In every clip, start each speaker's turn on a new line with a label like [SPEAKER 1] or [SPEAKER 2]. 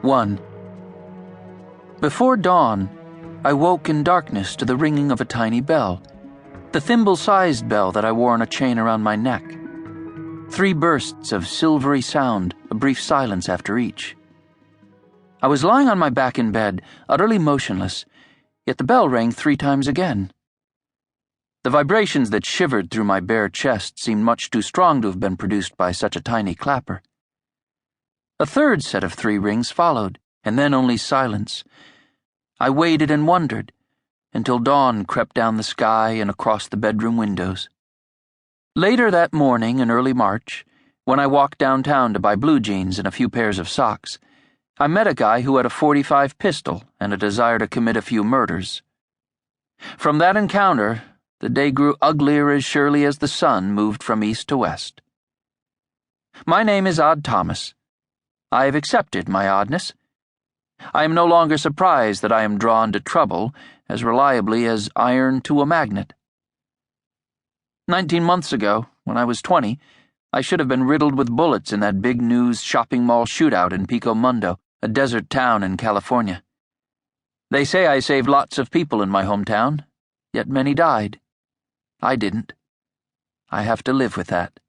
[SPEAKER 1] 1. Before dawn, I woke in darkness to the ringing of a tiny bell, the thimble-sized bell that I wore on a chain around my neck. 3 bursts of silvery sound, a brief silence after each. I was lying on my back in bed, utterly motionless, yet the bell rang 3 times again. The vibrations that shivered through my bare chest seemed much too strong to have been produced by such a tiny clapper. A 3rd set of 3 rings followed, and then only silence. I waited and wondered, until dawn crept down the sky and across the bedroom windows. Later that morning in early March, when I walked downtown to buy blue jeans and a few pairs of socks, I met a guy who had a .45 pistol and a desire to commit a few murders. From that encounter, the day grew uglier as surely as the sun moved from east to west. My name is Odd Thomas. I have accepted my oddness. I am no longer surprised that I am drawn to trouble as reliably as iron to a magnet. 19 months ago, when I was 20, I should have been riddled with bullets in that big news shopping mall shootout in Pico Mundo, a desert town in California. They say I saved lots of people in my hometown, yet many died. I didn't. I have to live with that.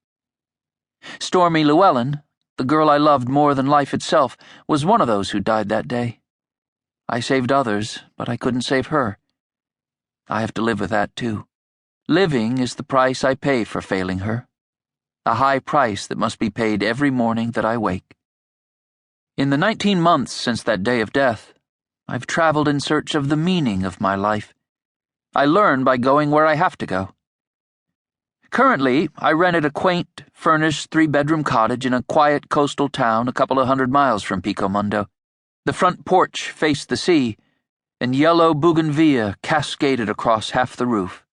[SPEAKER 1] Stormy Llewellyn, the girl I loved more than life itself, was one of those who died that day. I saved others, but I couldn't save her. I have to live with that too. Living is the price I pay for failing her, a high price that must be paid every morning that I wake. In the 19 months since that day of death, I've traveled in search of the meaning of my life. I learn by going where I have to go. Currently, I rented a quaint, furnished 3-bedroom cottage in a quiet coastal town a couple of 100 miles from Pico Mundo. The front porch faced the sea, and yellow bougainvillea cascaded across half the roof.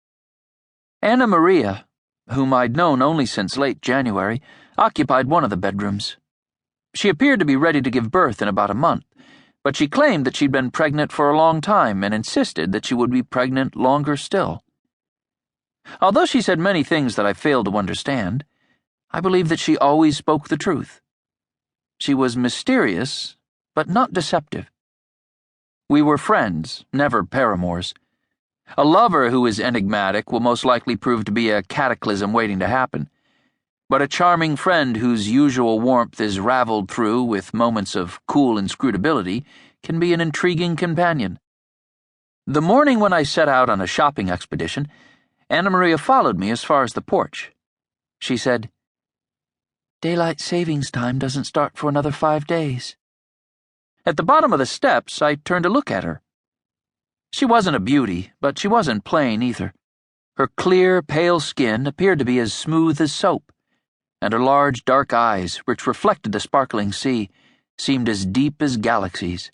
[SPEAKER 1] Anna Maria, whom I'd known only since late January, occupied one of the bedrooms. She appeared to be ready to give birth in about a month, but she claimed that she'd been pregnant for a long time and insisted that she would be pregnant longer still. Although she said many things that I failed to understand, I believe that she always spoke the truth. She was mysterious, but not deceptive. We were friends, never paramours. A lover who is enigmatic will most likely prove to be a cataclysm waiting to happen, but a charming friend whose usual warmth is raveled through with moments of cool inscrutability can be an intriguing companion. The morning when I set out on a shopping expedition, Anna Maria followed me as far as the porch. She said, "Daylight savings time doesn't start for another 5 days." At the bottom of the steps, I turned to look at her. She wasn't a beauty, but she wasn't plain either. Her clear, pale skin appeared to be as smooth as soap, and her large, dark eyes, which reflected the sparkling sea, seemed as deep as galaxies.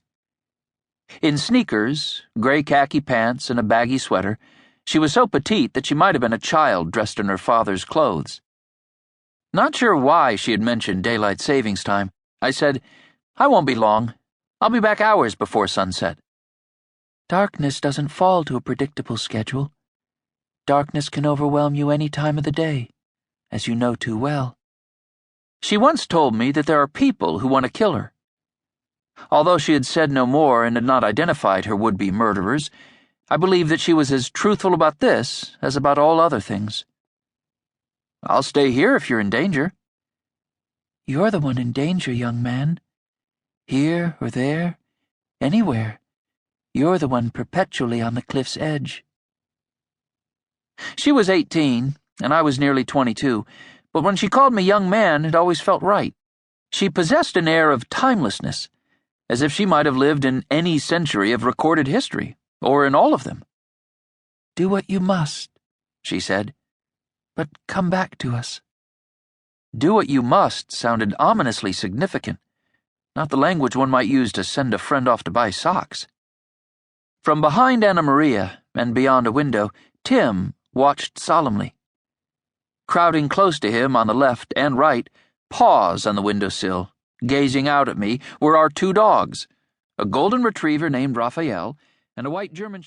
[SPEAKER 1] In sneakers, gray khaki pants, and a baggy sweater, she was so petite that she might have been a child dressed in her father's clothes. Not sure why she had mentioned daylight savings time, I said, "I won't be long. I'll be back hours before sunset." "Darkness doesn't fall to a predictable schedule. Darkness can overwhelm you any time of the day, as you know too well." She once told me that there are people who want to kill her. Although she had said no more and had not identified her would-be murderers, I believe that she was as truthful about this as about all other things. "I'll stay here if you're in danger." "You're the one in danger, young man. Here or there, anywhere. You're the one perpetually on the cliff's edge." She was 18, and I was nearly 22, but when she called me young man, it always felt right. She possessed an air of timelessness, as if she might have lived in any century of recorded history, or in all of them. "Do what you must," she said, "but come back to us." "Do what you must" sounded ominously significant, not the language one might use to send a friend off to buy socks. From behind Anna Maria, and beyond a window, Tim watched solemnly. Crowding close to him on the left and right, paws on the windowsill, gazing out at me, were our 2 dogs, a golden retriever named Raphael, and a white German